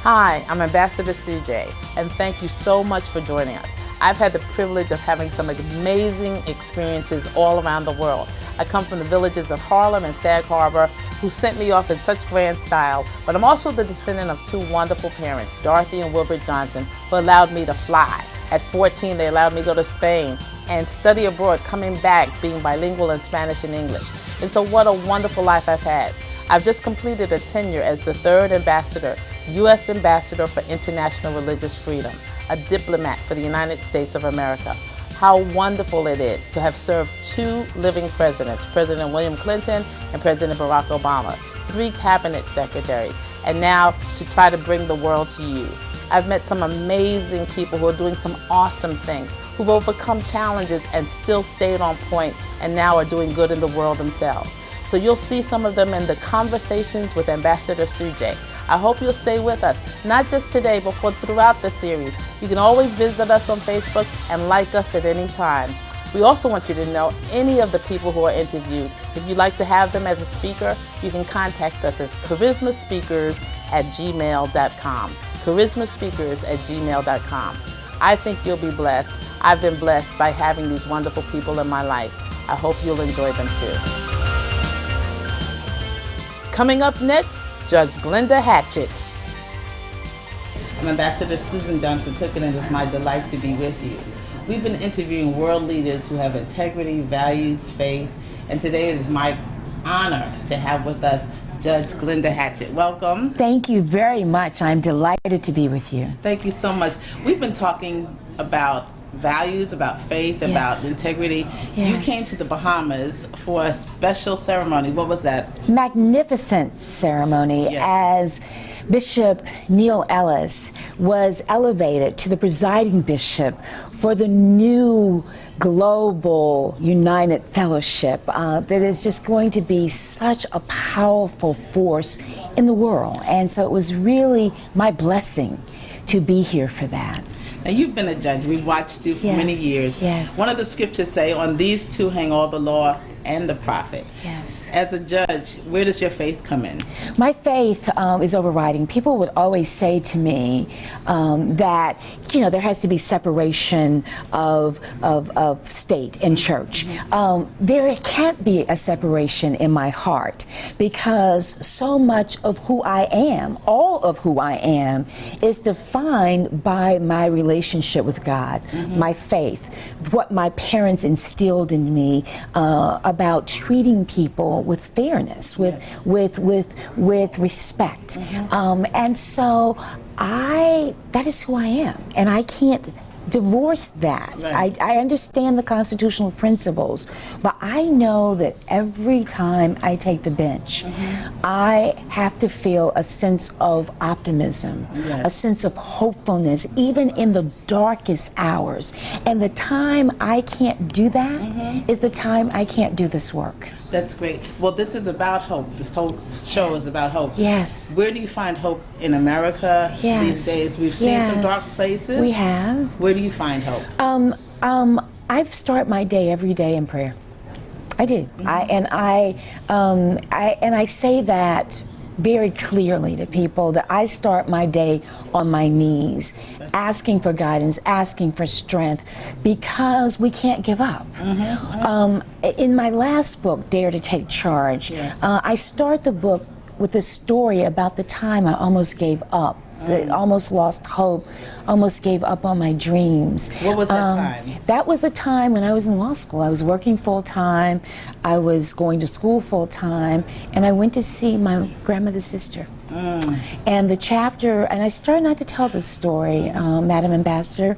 Hi, I'm Ambassador Sujay, and thank you so much for joining us. I've had the privilege of having some amazing experiences all around the world. I come from the villages of Harlem and Sag Harbor, who sent me off in such grand style, but I'm also the descendant of two wonderful parents, Dorothy and Wilbert Johnson, who allowed me to fly. At 14, they allowed me to go to Spain and study abroad, coming back, being bilingual in Spanish and English. And so what a wonderful life I've had. I've just completed a tenure as the third ambassador, U.S. Ambassador for International Religious Freedom, a diplomat for the United States of America. How wonderful it is to have served two living presidents, President William Clinton and President Barack Obama, 3 cabinet secretaries, and now to try to bring the world to you. I've met some amazing people who are doing some awesome things, who've overcome challenges and still stayed on point and now are doing good in the world themselves. So you'll see some of them in the Conversations with Ambassador Sujay. I hope you'll stay with us, not just today, but throughout the series. You can always visit us on Facebook and like us at any time. We also want you to know any of the people who are interviewed. If you'd like to have them as a speaker, you can contact us at charismaspeakers@gmail.com. charismaspeakers@gmail.com. I think you'll be blessed. I've been blessed by having these wonderful people in my life. I hope you'll enjoy them too. Coming up next, Judge Glenda Hatchett. I'm Ambassador Susan Johnson-Cook, and it is my delight to be with you. We've been interviewing world leaders who have integrity, values, faith, and today it is my honor to have with us Judge Glenda Hatchett. Welcome. Thank you very much. I'm delighted to be with you. Thank you so much. We've been talking about values, about faith, about integrity. Yes. You came to the Bahamas for a special ceremony. What was that? Magnificent ceremony as Bishop Neil Ellis was elevated to the presiding bishop for the new global United Fellowship that is just going to be such a powerful force in the world. And so it was really my blessing to be here for that. Now, you've been a judge. We've watched you for many years. Yes. One of the scriptures say, on these two hang all the law and the prophet. Yes. As a judge, where does your faith come in? My faith is overriding. People would always say to me that, you know, there has to be separation of state and church. There can't be a separation in my heart, because so much of who I am, all of who I am, is defined by my relationship with God, my faith, what my parents instilled in me about treating people with fairness, with respect, and so that is who I am, and I can't divorce that. Right. I understand the constitutional principles, but I know that every time I take the bench, I have to feel a sense of optimism, a sense of hopefulness, even in the darkest hours. And the time I can't do that is the time I can't do this work. That's great. Well, this is about hope. This whole show is about hope. Yes. Where do you find hope in America these days? We've seen some dark places. We have. Where do you find hope? I start my day every day in prayer. I do. I say that very clearly to people, that I start my day on my knees, asking for guidance, asking for strength, because we can't give up. In my last book, Dare to Take Charge, I start the book with a story about the time I almost gave up. Almost lost hope, almost gave up on my dreams. What was that time? That was the time when I was in law school. I was working full time, I was going to school full time, and I went to see my grandmother's sister. And the chapter, and I started not to tell this story, Madam Ambassador,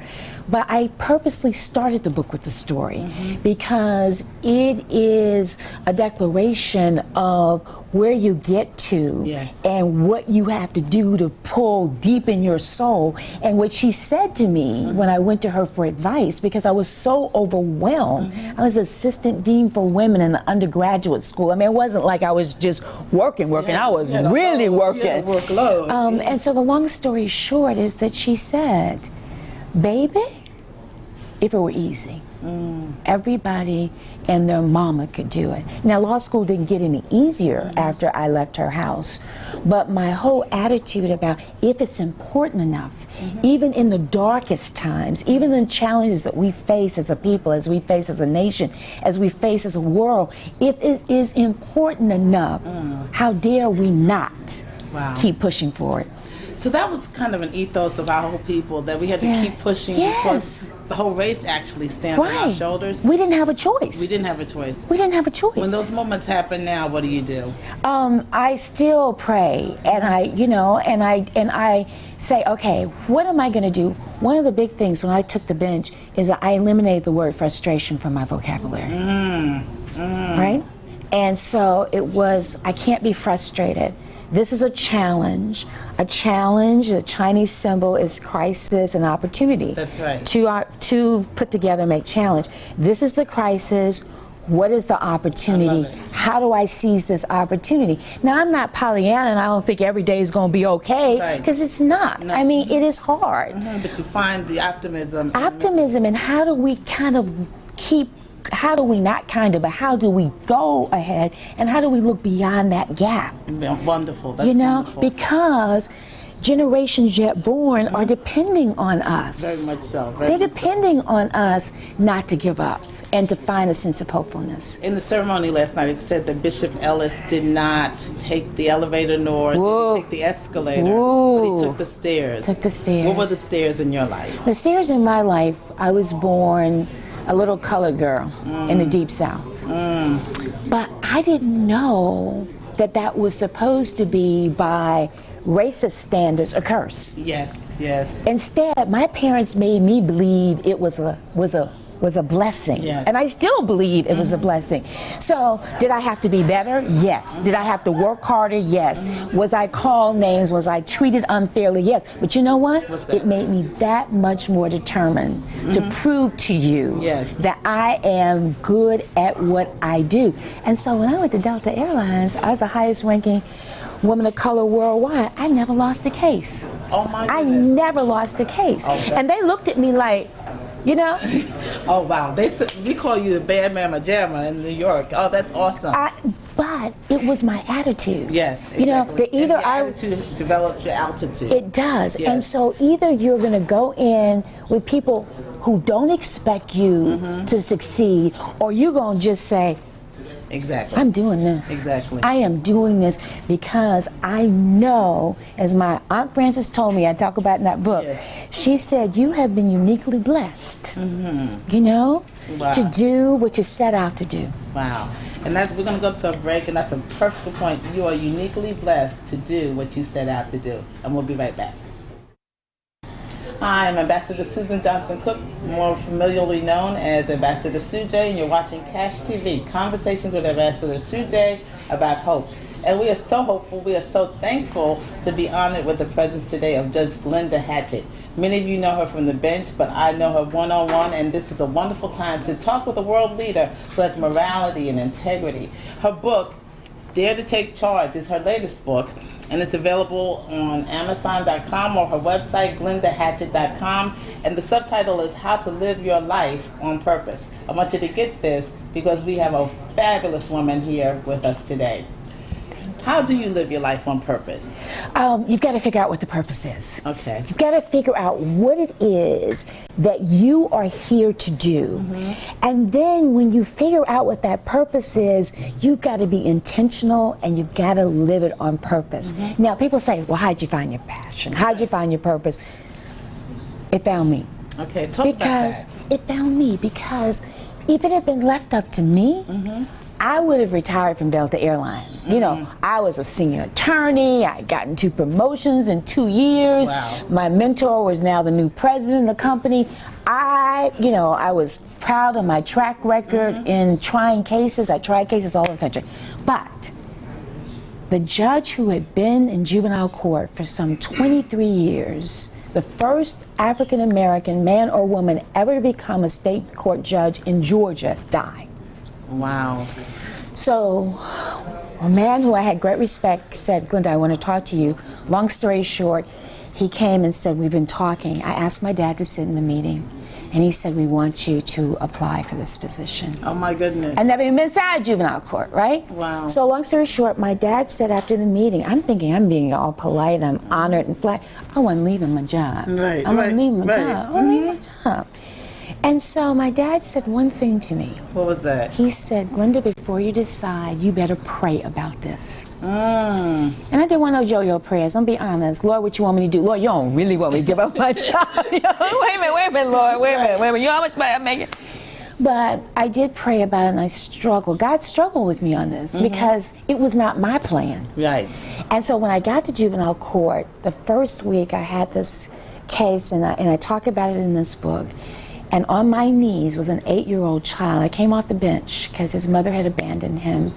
but I purposely started the book with the story because it is a declaration of where you get to and what you have to do to pull deep in your soul. And what she said to me when I went to her for advice, because I was so overwhelmed. I was assistant dean for women in the undergraduate school. I mean, it wasn't like I was just working. I was really working. Workload. And so the long story short is that she said, baby, if it were easy. Everybody and their mama could do it. Now, law school didn't get any easier after I left her house, but my whole attitude about if it's important enough, even in the darkest times, even the challenges that we face as a people, as we face as a nation, as we face as a world, if it is important enough, how dare we not keep pushing for it? So that was kind of an ethos of our whole people, that we had to keep pushing because the whole race actually stands on our shoulders. We didn't have a choice. We didn't have a choice. We didn't have a choice. When those moments happen now, what do you do? I still pray, and I say, okay, what am I going to do? One of the big things when I took the bench is that I eliminated the word frustration from my vocabulary. Right? And so it was, I can't be frustrated. This is a challenge. A challenge, the Chinese symbol is crisis and opportunity. That's right. To put together make challenge. This is the crisis. What is the opportunity? How do I seize this opportunity? Now, I'm not Pollyanna, and I don't think every day is going to be okay, because it's not. No. I mean, it is hard. But you find the optimism. Optimism, and how do we kind of keep, how do we not kind of, but how do we go ahead, and how do we look beyond that gap? Wonderful. That's wonderful. Because generations yet born are depending on us. Very much so. They're depending on us not to give up and to find a sense of hopefulness. In the ceremony last night, it said that Bishop Ellis did not take the elevator nor did he take the escalator, but he took the stairs. Took the stairs. What were the stairs in your life? The stairs in my life, I was born a little colored girl in the Deep South. But I didn't know that that was supposed to be by racist standards a curse. Yes, yes. Instead, my parents made me believe it was a blessing. Yes. And I still believe it was a blessing. So, did I have to be better? Yes. Did I have to work harder? Yes. Was I called names? Was I treated unfairly? Yes. But you know what? It made me that much more determined to prove to you that I am good at what I do. And so when I went to Delta Airlines, I was the highest ranking woman of color worldwide. I never lost a case. Oh my goodness. I never lost a case. And they looked at me like, you know? Oh wow, we call you the bad mama jamma in New York. Oh, that's awesome. But it was my attitude. Yes, exactly. You know, either attitude develops your altitude. It does. Yes. And so either you're going to go in with people who don't expect you to succeed, or you're going to just say, exactly. I'm doing this. Exactly. I am doing this because I know, as my Aunt Frances told me, I talk about in that book, she said, you have been uniquely blessed, you know, to do what you set out to do. Wow. And we're going to go to a break, and that's a perfect point. You are uniquely blessed to do what you set out to do. And we'll be right back. Hi, I'm Ambassador Susan Johnson Cook, more familiarly known as Ambassador Sujay, and you're watching Cash TV, Conversations with Ambassador Sujay about hope. And we are so hopeful, we are so thankful to be honored with the presence today of Judge Glenda Hatchett. Many of you know her from the bench, but I know her one-on-one, and this is a wonderful time to talk with a world leader who has morality and integrity. Her book, Dare to Take Charge, is her latest book, and it's available on Amazon.com or her website, GlendaHatchett.com, and the subtitle is How to Live Your Life on Purpose. I want you to get this because we have a fabulous woman here with us today. How do you live your life on purpose? You've got to figure out what the purpose is. Okay. You've got to figure out what it is that you are here to do. And then when you figure out what that purpose is, you've got to be intentional and you've got to live it on purpose. Now, people say, well, how'd you find your passion? How'd you find your purpose? It found me. Okay, talk about that. It found me because if it had been left up to me, I would have retired from Delta Airlines. You know, I was a senior attorney. I had gotten 2 promotions in 2 years. Wow. My mentor was now the new president of the company. I was proud of my track record in trying cases. I tried cases all over the country. But the judge who had been in juvenile court for some 23 years, the first African American man or woman ever to become a state court judge in Georgia, died. Wow. So a man who I had great respect said, Glenda, I want to talk to you. Long story short, he came and said, we've been talking. I asked my dad to sit in the meeting. And he said, we want you to apply for this position. Oh my goodness. And never even been inside juvenile court, right? Wow. So long story short, my dad said after the meeting, I'm thinking I'm being all polite, I'm honored and flat. I wasn't leaving my job. Right, I wasn't leaving my right. job. I wasn't leaving my job. And so my dad said one thing to me. What was that? He said, Glenda, before you decide, you better pray about this. And I didn't want no yo-yo prayers. I'm be honest. Lord, what you want me to do? Lord, you don't really want me to give up my job. Wait a minute, Lord. Wait a minute. You know how much money I'm making? But I did pray about it, and I struggled. God struggled with me on this because it was not my plan. Right. And so when I got to juvenile court, the first week I had this case, and I talk about it in this book. And on my knees with an 8-year-old child, I came off the bench because his mother had abandoned him.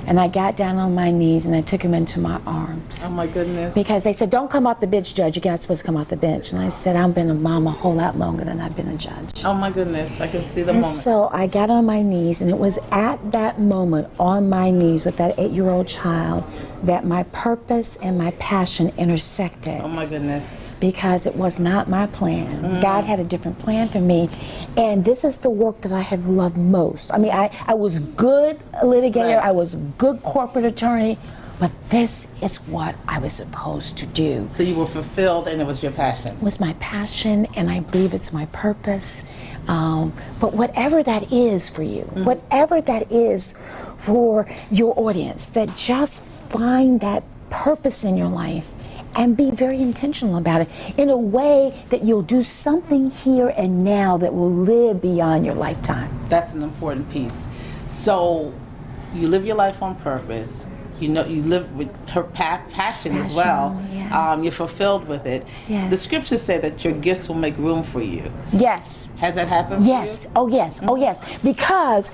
And I got down on my knees and I took him into my arms. Oh my goodness. Because they said, don't come off the bench, Judge. You're not supposed to come off the bench. And I said, I've been a mom a whole lot longer than I've been a judge. Oh my goodness. I can see the And moment. so I got on my knees, and it was at that moment on my knees with that 8-year-old child that my purpose and my passion intersected. Oh my goodness. Because it was not my plan. God had a different plan for me. And this is the work that I have loved most. I mean, I was good litigator, Right. I was good corporate attorney, but this is what I was supposed to do. So you were fulfilled and it was your passion. It was my passion, and I believe it's my purpose. But whatever that is for you, whatever that is for your audience, that just find that purpose in your life and be very intentional about it in a way that you'll do something here and now that will live beyond your lifetime. That's an important piece. So you live your life on purpose. You know, you live with her passion as well. Yes. You're fulfilled with it. Yes. The scriptures say that your gifts will make room for you. Yes. Has that happened for Yes. you? Oh yes. Oh yes. Because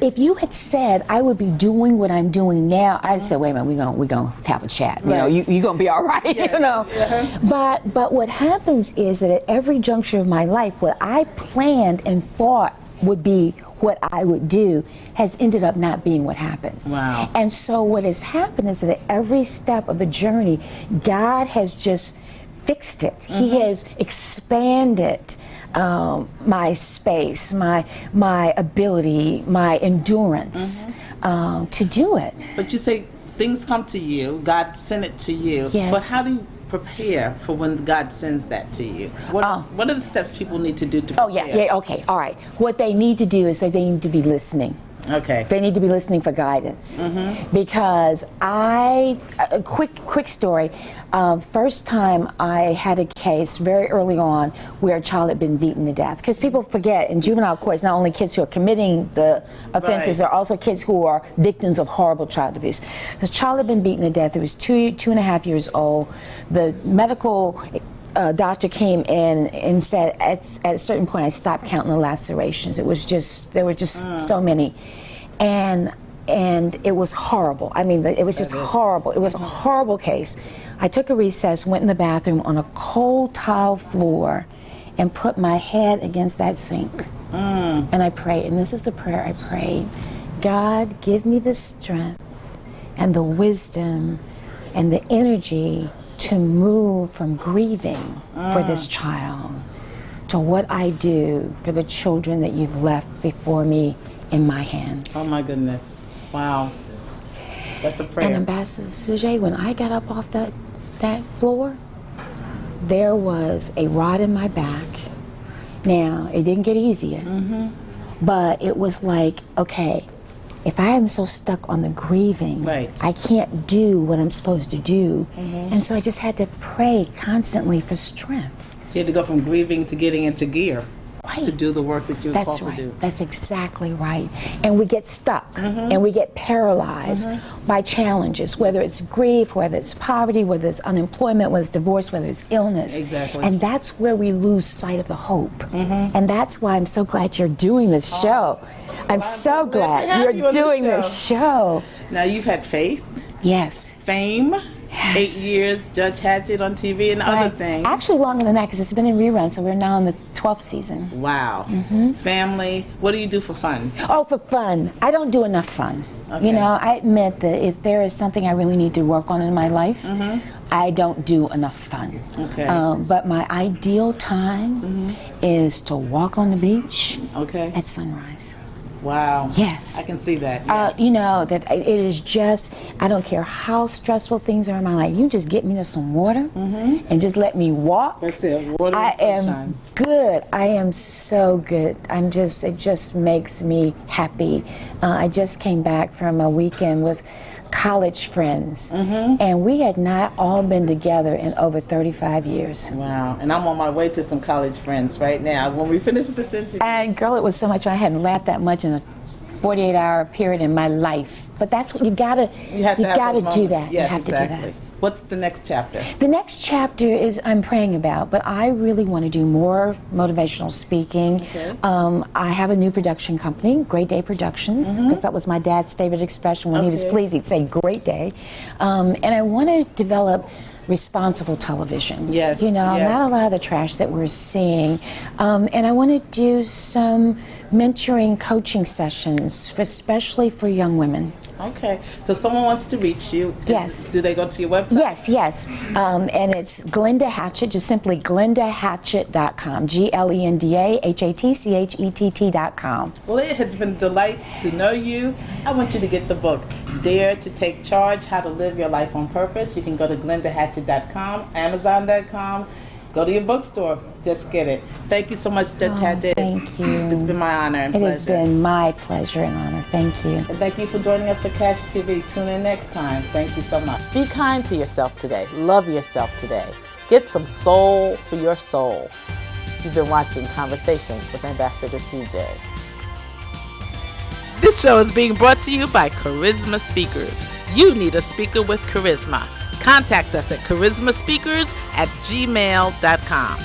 if you had said I would be doing what I'm doing now, I'd say, wait a minute, we're gonna have a chat. You know, Right. you're gonna be all right. Yes. You know. Uh-huh. But what happens is that at every juncture of my life, what I planned and thought would be what I would do has ended up not being what happened. Wow. And so what has happened is that at every step of the journey, God has just fixed it. He has expanded my space, my ability, my endurance to do it. But you say things come to you, God sent it to you. Yes. But how do you prepare for when God sends that to you? What are the steps people need to do to prepare? Oh yeah, okay, all right. What they need to do is they need to be listening. Okay. They need to be listening for guidance. Because a quick story, first time I had a case very early on where a child had been beaten to death. Because people forget, in juvenile court, it's not only kids who are committing the offenses, Right. there are also kids who are victims of horrible child abuse. This child had been beaten to death. It was two and a half years old. The medical doctor came in and said at a certain point I stopped counting the lacerations. It was just, there were just so many. And it was horrible. I mean, it was just horrible. It was a horrible case. I took a recess, went in the bathroom on a cold tile floor and put my head against that sink. And I prayed, and this is the prayer I prayed. God, give me the strength and the wisdom and the energy to move from grieving for this child to what I do for the children that you've left before me in my hands. Oh my goodness. Wow. That's a prayer. And Ambassador Sujay, when I got up off that floor, there was a rod in my back. Now, it didn't get easier, but it was like, okay, if I am so stuck on the grieving, Right. I can't do what I'm supposed to do. And so I just had to pray constantly for strength. So you had to go from grieving to getting into gear Right. to do the work that you're That's supposed right. to do. That's exactly right. And we get stuck and we get paralyzed by challenges, whether it's grief, whether it's poverty, whether it's unemployment, whether it's divorce, whether it's illness. Exactly. And that's where we lose sight of the hope. And that's why I'm so glad you're doing this show. I'm so glad to glad have you you're on the doing this show. Now you've had faith, Yes. fame, Yes. 8 years, Judge Hatchett on TV and other Right. things. Actually longer than that because it's been in reruns, so we're now in the 12th season. Wow. Family. What do you do for fun? Oh, for fun. I don't do enough fun. Okay. You know, I admit that if there is something I really need to work on in my life, I don't do enough fun. Okay. But my ideal time is to walk on the beach at sunrise. Wow. Yes. I can see that. Yes. You know, that it is just, I don't care how stressful things are in my life. You just get me to some water and just let me walk. That's it. Water I and sunshine. am good. I am so good. It just makes me happy. I just came back from a weekend with college friends, and we had not all been together in over 35 years. Wow. And I'm on my way to some college friends right now when we finish this interview. And girl, it was so much. I hadn't laughed that much in a 48-hour period in my life. But that's what you gotta do that. Yes, You have exactly. to do that. What's the next chapter? The next chapter is I'm praying about, but I really want to do more motivational speaking. Okay. I have a new production company, Great Day Productions, because that was my dad's favorite expression. When he was pleased, he'd say Great Day. And I want to develop responsible television. Yes. You know, yes. not a lot of the trash that we're seeing. And I want to do some mentoring coaching sessions, especially for young women. Okay. So if someone wants to reach you, Yes. do they go to your website? Yes. And it's Glenda Hatchett, just simply GlendaHatchett.com. GlendaHatchett.com. Well, it has been a delight to know you. I want you to get the book, Dare to Take Charge, How to Live Your Life on Purpose. You can go to GlendaHatchett.com, Amazon.com. Go to your bookstore. Just get it. Thank you so much, Judge Hatchett. Thank you. It's been my honor and It pleasure. has been my pleasure and honor. Thank you. And thank you for joining us for Cash TV. Tune in next time. Thank you so much. Be kind to yourself today. Love yourself today. Get some soul for your soul. You've been watching Conversations with Ambassador Sujay. This show is being brought to you by Charisma Speakers. You need a speaker with charisma. Contact us at charismaspeakers@gmail.com.